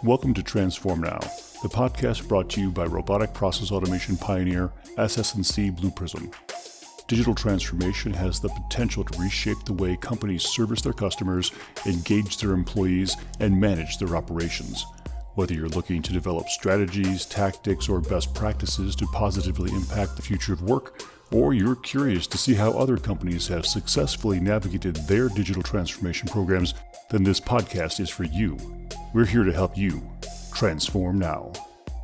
Welcome to Transform Now, the podcast brought to you by robotic process automation pioneer SS&C Blue Prism. Digital transformation has the potential to reshape the way companies service their customers, engage their employees, and manage their operations. Whether you're looking to develop strategies, tactics, or best practices to positively impact the future of work, or you're curious to see how other companies have successfully navigated their digital transformation programs, then this podcast is for you. We're here to help you transform now.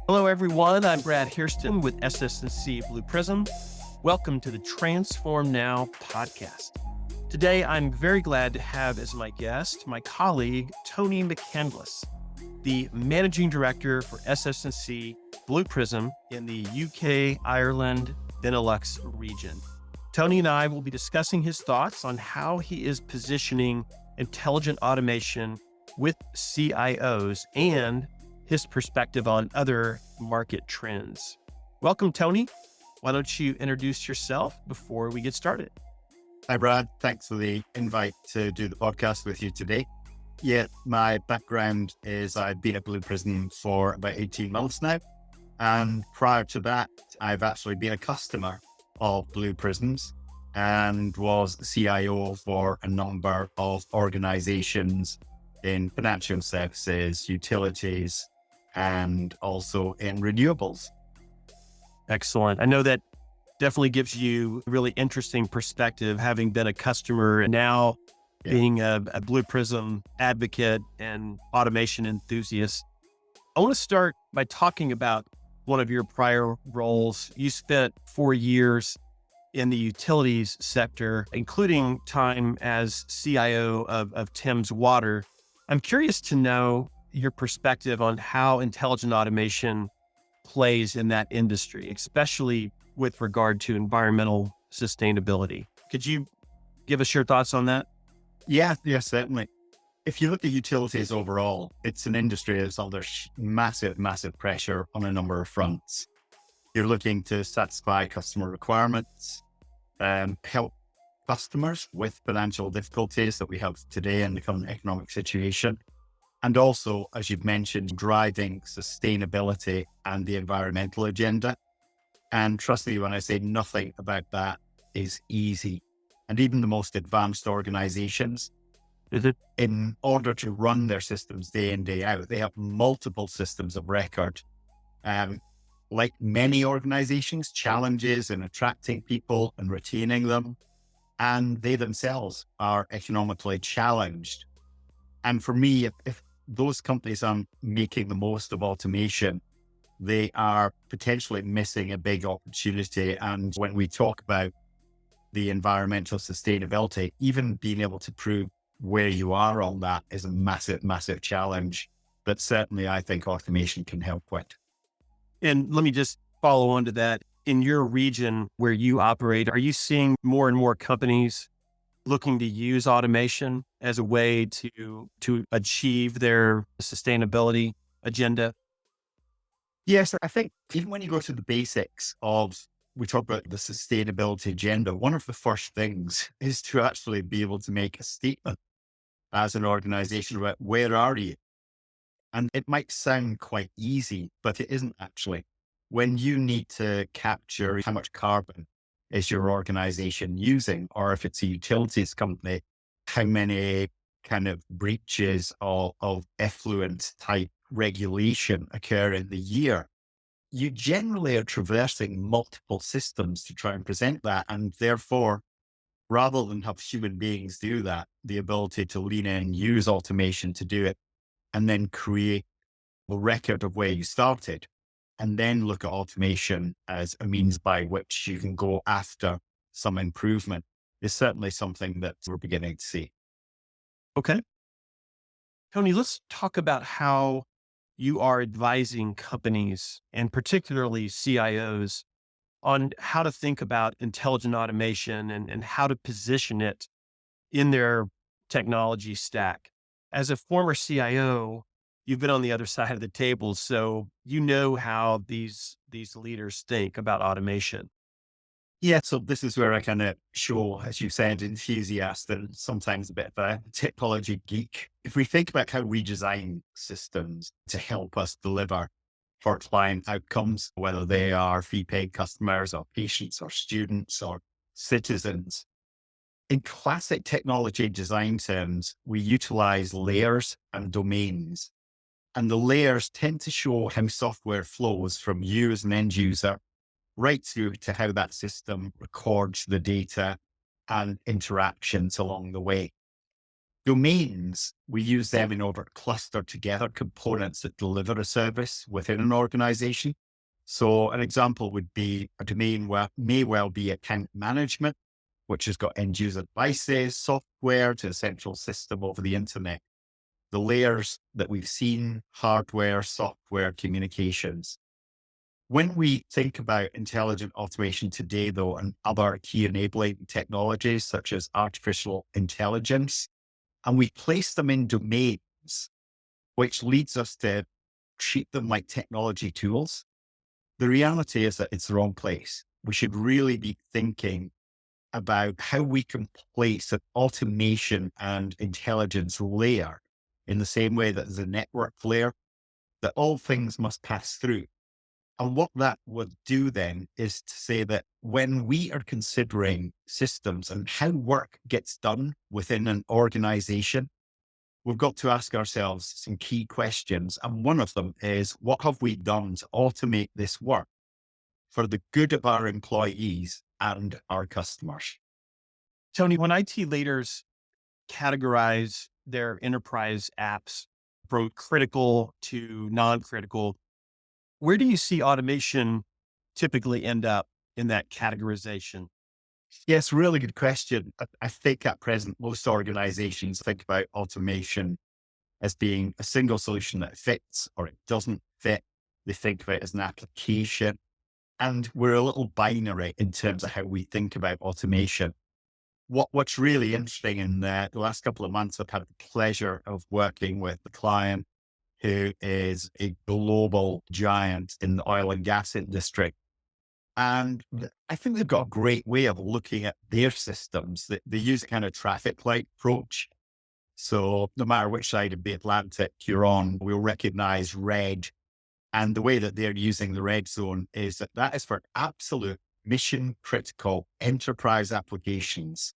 Hello, everyone. I'm Brad Hairston with SS&C Blue Prism. Welcome to the Transform Now podcast. Today, I'm very glad to have as my guest my colleague, Tony McCandless, the Managing Director for SS&C Blue Prism in the UK, Ireland, Benelux region. Tony and I will be discussing his thoughts on how he is positioning intelligent automation with CIOs and his perspective on other market trends. Welcome, Tony. Why don't you introduce yourself before we get started? Hi, Brad. Thanks for the invite to do the podcast with you today. Yeah, my background is I've been at Blue Prism for about 18 months now. And prior to that, I've actually been a customer of Blue Prisms and was CIO for a number of organizations in financial services, utilities, and also in renewables. Excellent. I know that definitely gives you a really interesting perspective, having been a customer and now being a Blue Prism advocate and automation enthusiast. I want to start by talking about one of your prior roles. You spent 4 years in the utilities sector, including time as CIO of Thames Water. I'm curious to know your perspective on how intelligent automation plays in that industry, especially with regard to environmental sustainability. Could you give us your thoughts on that? Yeah, certainly. If you look at utilities overall, it's an industry that's under massive pressure on a number of fronts. You're looking to satisfy customer requirements, help customers with financial difficulties that we have today in the current economic situation. And also, as you've mentioned, driving sustainability and the environmental agenda. And trust me when I say nothing about that is easy. And even the most advanced organizations, in order to run their systems day in, day out, they have multiple systems of record. Like many organizations, challenges in attracting people and retaining them. And they themselves are economically challenged. And for me, if those companies aren't making the most of automation, they are potentially missing a big opportunity. And when we talk about the environmental sustainability, even being able to prove where you are on that is a massive challenge that certainly I think automation can help with. And let me just follow on to that. In your region where you operate, are you seeing more and more companies looking to use automation as a way to achieve their sustainability agenda? Yes, I think even when you go to the basics of, we talk about the sustainability agenda, one of the first things is to actually be able to make a statement as an organization about where are you? And it might sound quite easy, but it isn't actually. When you need to capture how much carbon is your organization using, or if it's a utilities company, how many kind of breaches of effluent type regulation occur in the year, you generally are traversing multiple systems to try and present that. And therefore, rather than have human beings do that, the ability to lean in, use automation to do it, and then create a record of where you started, and then look at automation as a means by which you can go after some improvement is certainly something that we're beginning to see. Okay. Tony, let's talk about how you are advising companies and particularly CIOs on how to think about intelligent automation and how to position it in their technology stack. As a former CIO, you've been on the other side of the table, so you know how these leaders think about automation. Yeah, so this is where I kind of show, as you said, enthusiast and sometimes a bit of a technology geek. If we think about how we design systems to help us deliver for client outcomes, whether they are fee-paid customers or patients or students or citizens, in classic technology design terms, we utilize layers and domains. And the layers tend to show how software flows from you as an end user right through to how that system records the data and interactions along the way. Domains, we use them in order to cluster together components that deliver a service within an organization. So an example would be a domain where may well be account management, which has got end user devices, software to a central system over the internet. The layers that we've seen, hardware, software, communications. When we think about intelligent automation today, though, and other key enabling technologies such as artificial intelligence, and we place them in domains, which leads us to treat them like technology tools, the reality is that it's the wrong place. We should really be thinking about how we can place an automation and intelligence layer in the same way that there's a network layer that all things must pass through. And what that would do then is to say that when we are considering systems and how work gets done within an organization, we've got to ask ourselves some key questions. And one of them is, what have we done to automate this work for the good of our employees and our customers? Tony, when IT leaders categorize their enterprise apps from critical to non-critical, where do you see automation typically end up in that categorization? Yes, really good question. I think at present, most organizations think about automation as being a single solution that fits or it doesn't fit. They think of it as an application. And we're a little binary in terms of how we think about automation. What's really interesting in the last couple of months, I've had the pleasure of working with a client who is a global giant in the oil and gas industry. And I think they've got a great way of looking at their systems. They use a kind of traffic light approach. So no matter which side of the Atlantic you're on, we'll recognize red. And the way that they're using the red zone is that is for absolute mission critical enterprise applications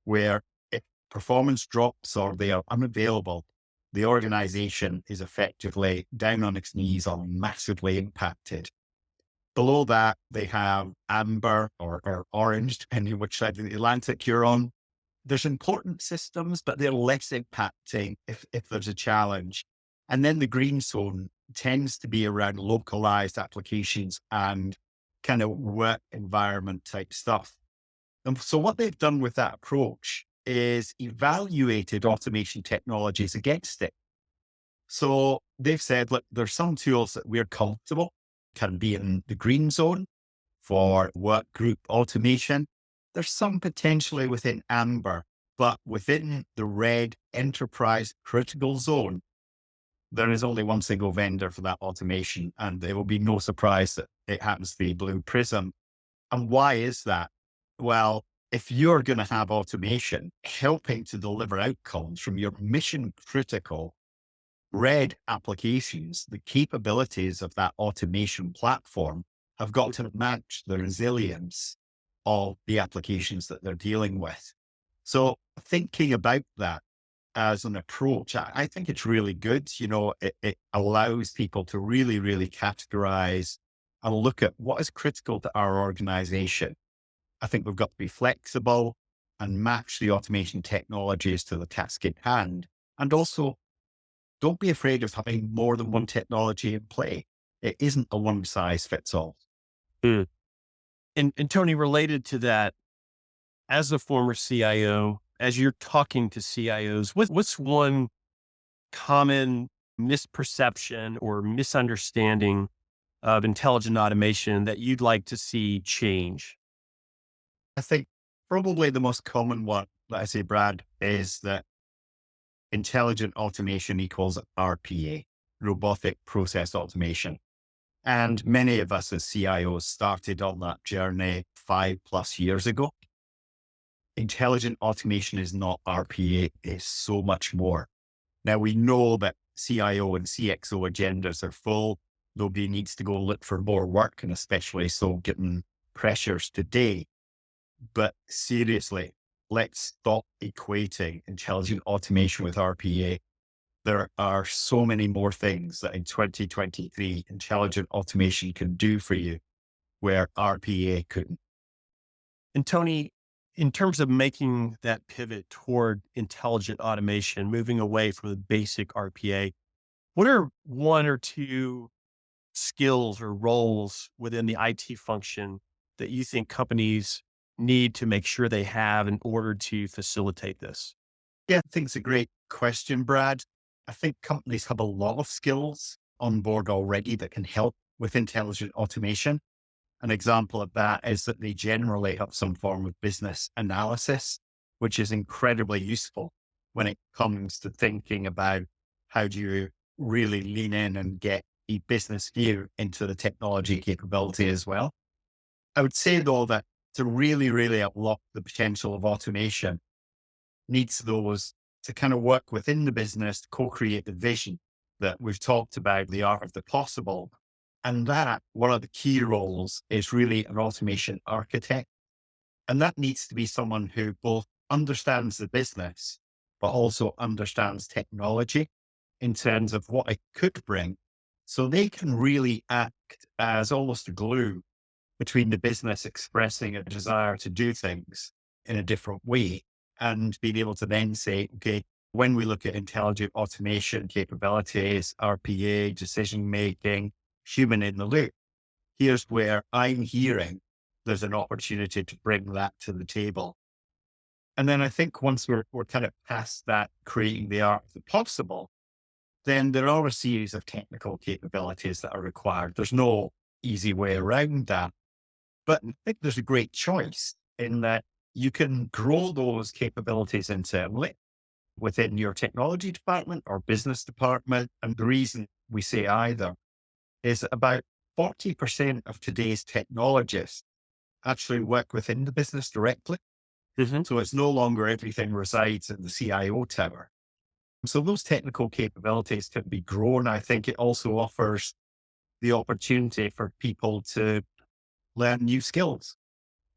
where if performance drops or they are unavailable, the organization is effectively down on its knees or massively impacted. Below that, they have amber or orange, depending on which side of the Atlantic you're on. There's important systems, but they're less impacting if there's a challenge. And then the green zone tends to be around localized applications and kind of work environment type stuff. And so what they've done with that approach is evaluated automation technologies against it. So they've said, look, there's some tools that we're comfortable can be in the green zone for work group automation. There's some potentially within amber, but within the red enterprise critical zone, there is only one single vendor for that automation. And there will be no surprise that it happens to be Blue Prism. And why is that? Well, if you're going to have automation helping to deliver outcomes from your mission critical red applications, the capabilities of that automation platform have got to match the resilience of the applications that they're dealing with. So thinking about that as an approach, I think it's really good. You know, it allows people to really, really categorize and look at what is critical to our organization. I think we've got to be flexible and match the automation technologies to the task at hand. And also, don't be afraid of having more than one technology in play. It isn't a one size fits all. Mm. And Tony, related to that, as a former CIO, as you're talking to CIOs, what's one common misperception or misunderstanding of intelligent automation that you'd like to see change? I think probably the most common one that I say, Brad, is that intelligent automation equals RPA, robotic process automation. And many of us as CIOs started on that journey 5+ years ago. Intelligent automation is not RPA, it's so much more. Now we know that CIO and CXO agendas are full. Nobody needs to go look for more work, and especially so given pressures today. But seriously, let's stop equating intelligent automation with RPA. There are so many more things that in 2023, intelligent automation can do for you where RPA couldn't. And Tony, in terms of making that pivot toward intelligent automation, moving away from the basic RPA, what are one or two skills or roles within the IT function that you think companies need to make sure they have in order to facilitate this? Yeah, I think it's a great question, Brad. I think companies have a lot of skills on board already that can help with intelligent automation. An example of that is that they generally have some form of business analysis, which is incredibly useful when it comes to thinking about how do you really lean in and get a business view into the technology capability as well. I would say though that to really, really unlock the potential of automation needs those to kind of work within the business, co-create the vision that we've talked about, the art of the possible. And that one of the key roles is really an automation architect. And that needs to be someone who both understands the business, but also understands technology in terms of what it could bring. So they can really act as almost a glue between the business expressing a desire to do things in a different way and being able to then say, okay, when we look at intelligent automation capabilities, RPA, decision-making, human in the loop, here's where I'm hearing there's an opportunity to bring that to the table. And then I think once we're kind of past that, creating the art of the possible, then there are a series of technical capabilities that are required. There's no easy way around that. But I think there's a great choice in that you can grow those capabilities internally within your technology department or business department. And the reason we say either is about 40% of today's technologists actually work within the business directly. Mm-hmm. So it's no longer everything resides in the CIO tower. So those technical capabilities can be grown. I think it also offers the opportunity for people to learn new skills,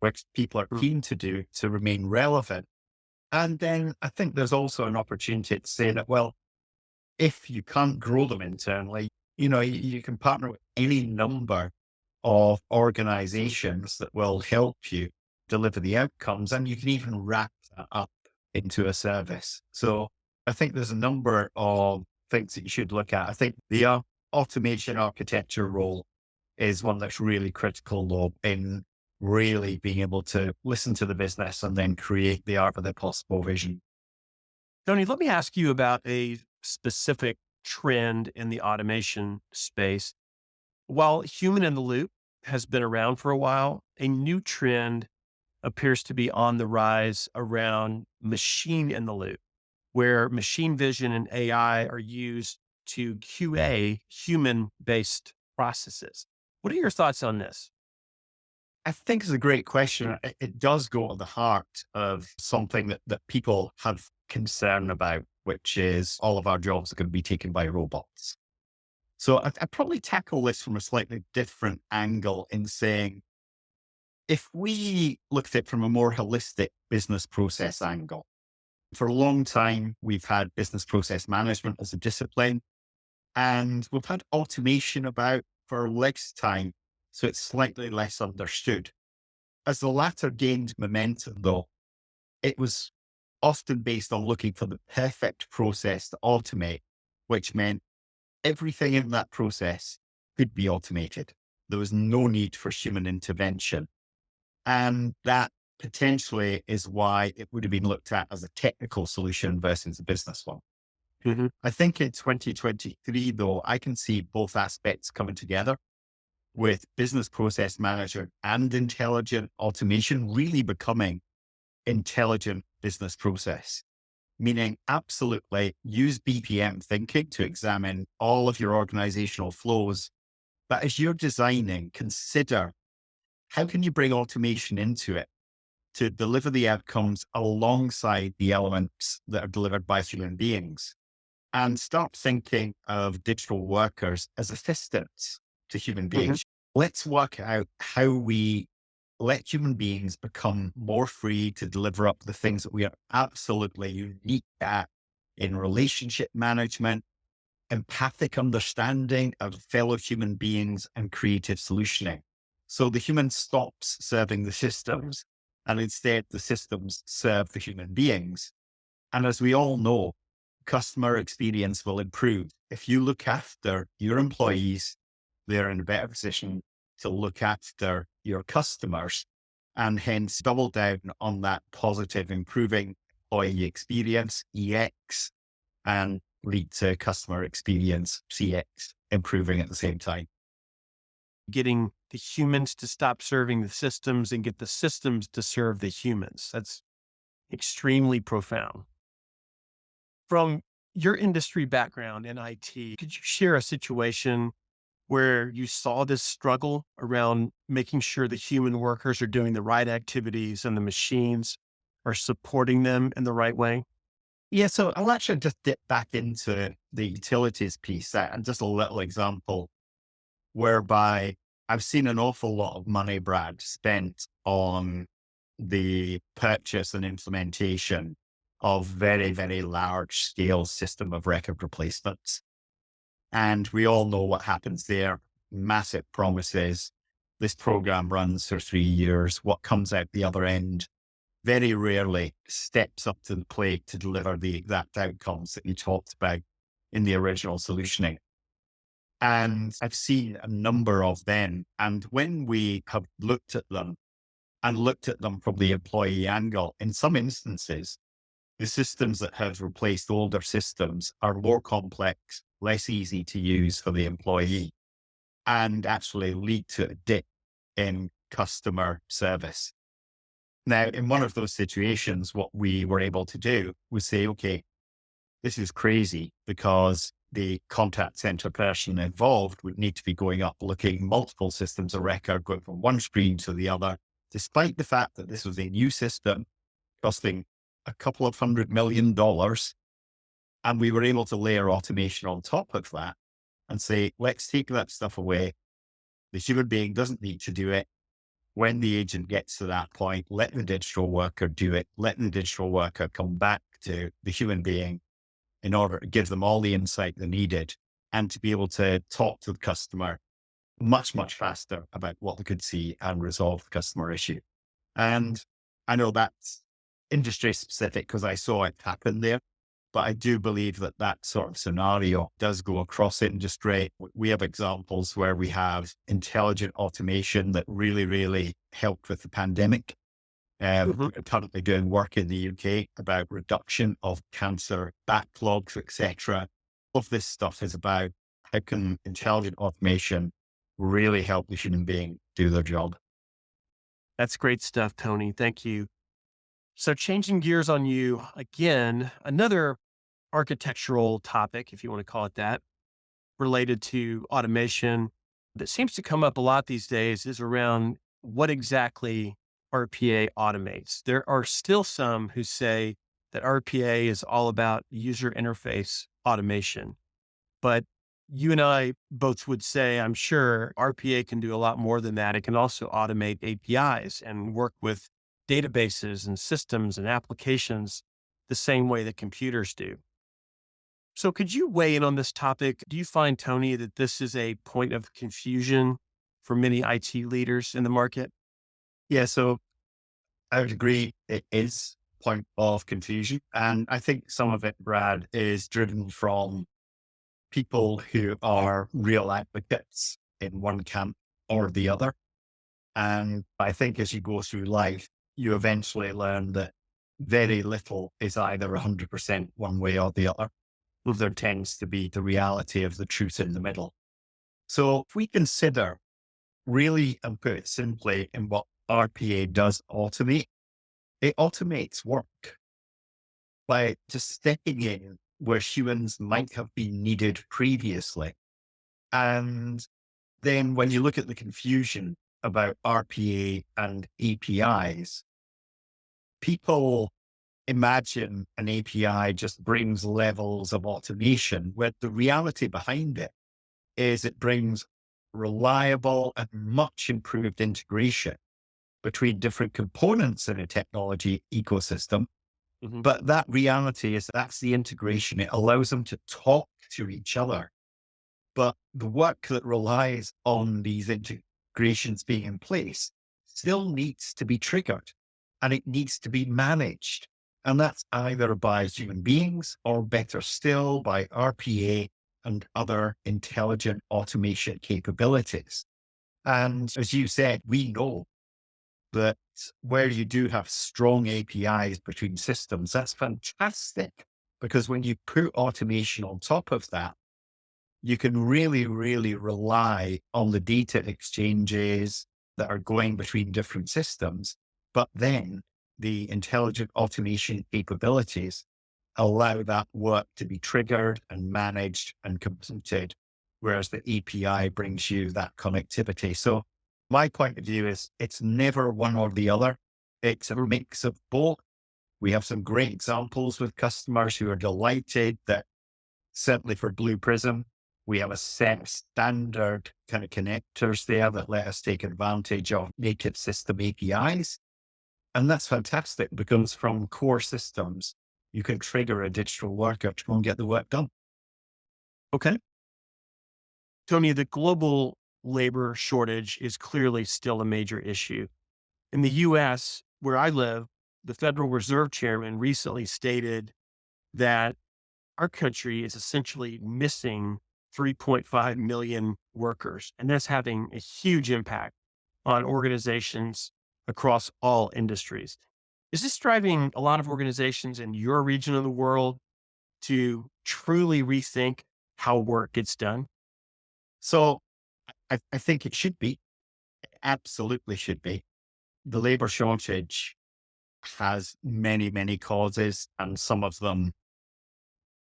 which people are keen to do to remain relevant. And then I think there's also an opportunity to say that, well, if you can't grow them internally, you can partner with any number of organizations that will help you deliver the outcomes, and you can even wrap that up into a service. So I think there's a number of things that you should look at. I think the automation architecture role is one that's really critical though in really being able to listen to the business and then create the art of the possible vision. Tony, let me ask you about a specific trend in the automation space. While human in the loop has been around for a while, a new trend appears to be on the rise around machine in the loop, where machine vision and AI are used to QA human-based processes. What are your thoughts on this? I think it's a great question. It does go to the heart of something that people have concern about, which is all of our jobs are going to be taken by robots. So I'd probably tackle this from a slightly different angle in saying, if we looked at it from a more holistic business process angle, for a long time, we've had business process management as a discipline, and we've had automation about for less time. So it's slightly less understood. As the latter gained momentum, though, it was often based on looking for the perfect process to automate, which meant everything in that process could be automated. There was no need for human intervention. And that potentially is why it would have been looked at as a technical solution versus a business one. Mm-hmm. I think in 2023, though, I can see both aspects coming together with business process management and intelligent automation really becoming intelligent business process, meaning absolutely use BPM thinking to examine all of your organizational flows, But as you're designing, consider how can you bring automation into it to deliver the outcomes alongside the elements that are delivered by human beings, and start thinking of digital workers as assistants to human beings. Let's work out how we let human beings become more free to deliver up the things that we are absolutely unique at in relationship management, empathic understanding of fellow human beings, and creative solutioning. So the human stops serving the systems, and instead the systems serve the human beings. And as we all know, customer experience will improve. If you look after your employees, they're in a better position to look after your customers, and hence double down on that positive, improving employee experience, EX, and lead to customer experience, CX, improving at the same time. Getting the humans to stop serving the systems and get the systems to serve the humans. That's extremely profound. From your industry background in IT, could you share a situation where you saw this struggle around making sure the human workers are doing the right activities and the machines are supporting them in the right way? Yeah, so I'll actually just dip back into the utilities piece and just a little example whereby I've seen an awful lot of money, Brad, spent on the purchase and implementation of very, very large scale system of record replacements. And we all know what happens there. Massive promises. This program runs for 3 years. What comes out the other end very rarely steps up to the plate to deliver the exact outcomes that you talked about in the original solutioning. And I've seen a number of them. And when we have looked at them and looked at them from the employee angle, in some instances, the systems that have replaced older systems are more complex, less easy to use for the employee, and actually lead to a dip in customer service. Now, in one of those situations, what we were able to do was say, okay, this is crazy because the contact center person involved would need to be going up, looking multiple systems of record, going from one screen to the other, despite the fact that this was a new system costing a couple of $100 million. And we were able to layer automation on top of that and say, let's take that stuff away. The human being doesn't need to do it. When the agent gets to that point, let the digital worker do it. Let the digital worker come back to the human being in order to give them all the insight they needed and to be able to talk to the customer much, much faster about what they could see and resolve the customer issue. And I know that's industry specific because I saw it happen there, but I do believe that that sort of scenario does go across industry. We have examples where we have intelligent automation that really, really helped with the pandemic. We're currently doing work in the UK about reduction of cancer backlogs, etc. All of this stuff is about how can intelligent automation really help the human being do their job. That's great stuff, Tony. Thank you. So changing gears on you again, another architectural topic, if you want to call it that, related to automation that seems to come up a lot these days is around what exactly RPA automates. There are still some who say that RPA is all about user interface automation, but you and I both would say, I'm sure RPA can do a lot more than that. It can also automate APIs and work with databases and systems and applications the same way that computers do. So could you weigh in on this topic? Do you find, Tony, that this is a point of confusion for many IT leaders in the market? Yeah, so I would agree it is a point of confusion. And I think some of it, Brad, is driven from people who are real advocates in one camp or the other. And I think as you go through life, you eventually learn that very little is either 100% one way or the other. There tends to be the reality of the truth in the middle. So if we consider really, and put it simply, in what RPA does automate, it automates work by just stepping in where humans might have been needed previously. And then when you look at the confusion about RPA and APIs, people imagine an API just brings levels of automation, where the reality behind it is it brings reliable and much improved integration between different components in a technology ecosystem. Mhm. But that reality is that's the integration. It allows them to talk to each other. But the work that relies on these integrations being in place still needs to be triggered, and it needs to be managed. And that's either by human beings or, better still, by RPA and other intelligent automation capabilities. And as you said, we know that where you do have strong APIs between systems, that's fantastic, because when you put automation on top of that, you can really, really rely on the data exchanges that are going between different systems. But then the intelligent automation capabilities allow that work to be triggered and managed and completed, whereas the API brings you that connectivity. So my point of view is it's never one or the other. It's a mix of both. We have some great examples with customers who are delighted that, certainly for Blue Prism, we have a set of standard kind of connectors there that let us take advantage of native system APIs. And that's fantastic, because from core systems, you can trigger a digital worker to go and get the work done. Okay. Tony, the global labor shortage is clearly still a major issue. In the US, where I live, the Federal Reserve Chairman recently stated that our country is essentially missing 3.5 million workers, and that's having a huge impact on organizations across all industries. Is this driving a lot of organizations in your region of the world to truly rethink how work gets done? So I think it should be, absolutely should be. The labor shortage has many, many causes, and some of them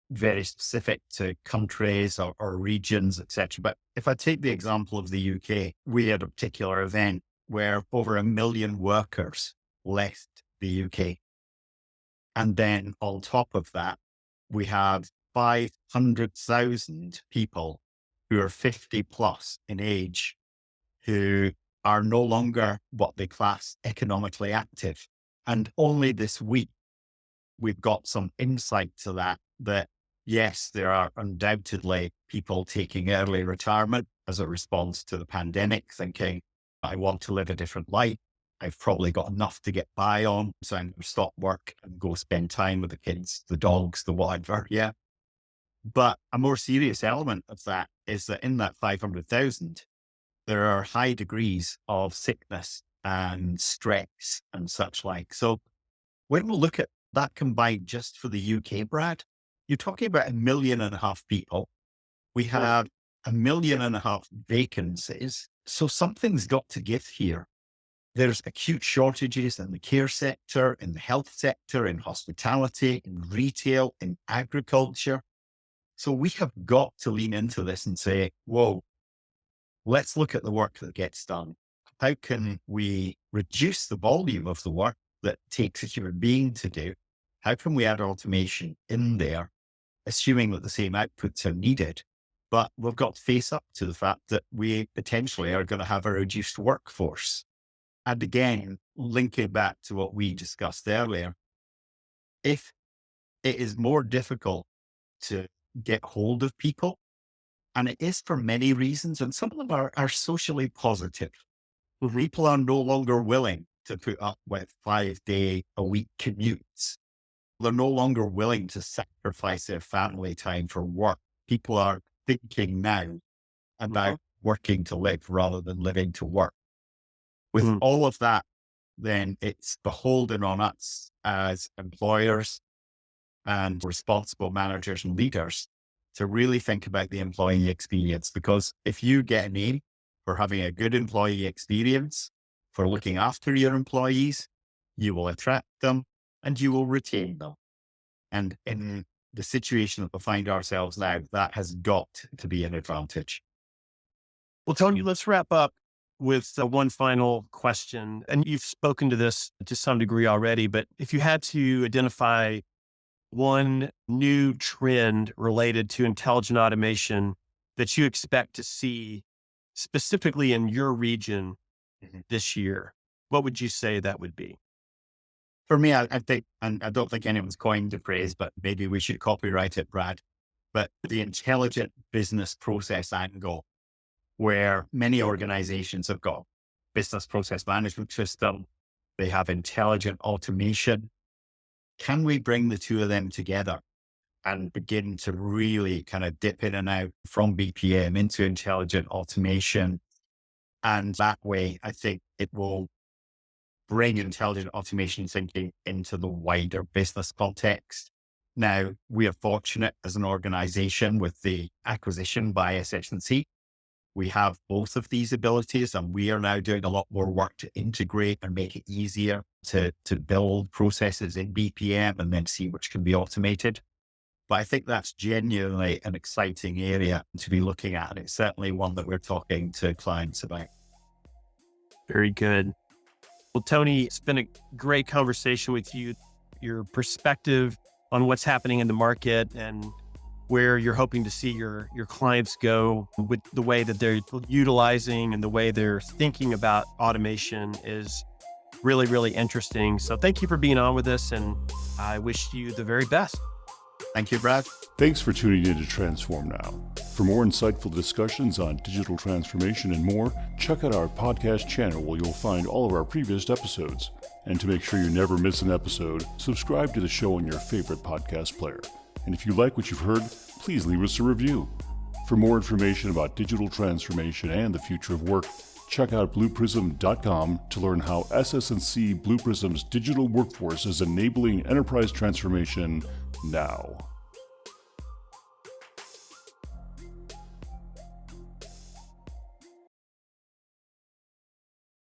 very specific to countries or regions, etc. But if I take the example of the UK, we had a particular event where over 1 million workers left the UK. And then on top of that, we have 500,000 people who are 50 plus in age who are no longer what they class economically active. And only this week, we've got some insight to that yes, there are undoubtedly people taking early retirement as a response to the pandemic, thinking, I want to live a different life. I've probably got enough to get by on, so I'm going to stop work and go spend time with the kids, the dogs, the whatever. Yeah. But a more serious element of that is that in that 500,000, there are high degrees of sickness and stress and such like. So when we look at that combined just for the UK, Brad, you're talking about 1.5 million people. We have 1.5 million vacancies. So something's got to give here. There's acute shortages in the care sector, in the health sector, in hospitality, in retail, in agriculture. So we have got to lean into this and say, whoa, let's look at the work that gets done. How can we reduce the volume of the work that takes a human being to do? How can we add automation in there, assuming that the same outputs are needed? But we've got to face up to the fact that we potentially are going to have a reduced workforce. And again, linking back to what we discussed earlier, if it is more difficult to get hold of people, and it is for many reasons, and some of them are socially positive. Mhm. People are no longer willing to put up with 5-day-a-week commutes. They're no longer willing to sacrifice their family time for work. People are thinking now about working to live rather than living to work. With Mhm. all of that, then it's beholden on us as employers and responsible managers and leaders to really think about the employee experience. Because if you get a name for having a good employee experience, for looking after your employees, you will attract them and you will retain them. And in the situation that we find ourselves now, that has got to be an advantage. Well, Tony, let's wrap up with one final question. And you've spoken to this to some degree already, but if you had to identify one new trend related to intelligent automation that you expect to see specifically in your region this year, what would you say that would be? For me, I think, and I don't think anyone's coined the phrase, but maybe we should copyright it, Brad, but the intelligent business process angle, where many organizations have got business process management system, they have intelligent automation. Can we bring the two of them together and begin to really kind of dip in and out from BPM into intelligent automation? And that way, I think it will bring intelligent automation thinking into the wider business context. Now, we are fortunate as an organization with the acquisition by SS&C. We have both of these abilities, and we are now doing a lot more work to integrate and make it easier to build processes in BPM and then see which can be automated. But I think that's genuinely an exciting area to be looking at. And it's certainly one that we're talking to clients about. Very good. Well, Tony, it's been a great conversation with you. Your perspective on what's happening in the market and where you're hoping to see your clients go with the way that they're utilizing and the way they're thinking about automation is really, really interesting. So thank you for being on with us, and I wish you the very best. Thank you, Brad. Thanks for tuning in to Transform Now. For more insightful discussions on digital transformation and more, check out our podcast channel where you'll find all of our previous episodes. And to make sure you never miss an episode, subscribe to the show on your favorite podcast player. And if you like what you've heard, please leave us a review. For more information about digital transformation and the future of work, check out blueprism.com to learn how SS&C Blue Prism's digital workforce is enabling enterprise transformation now.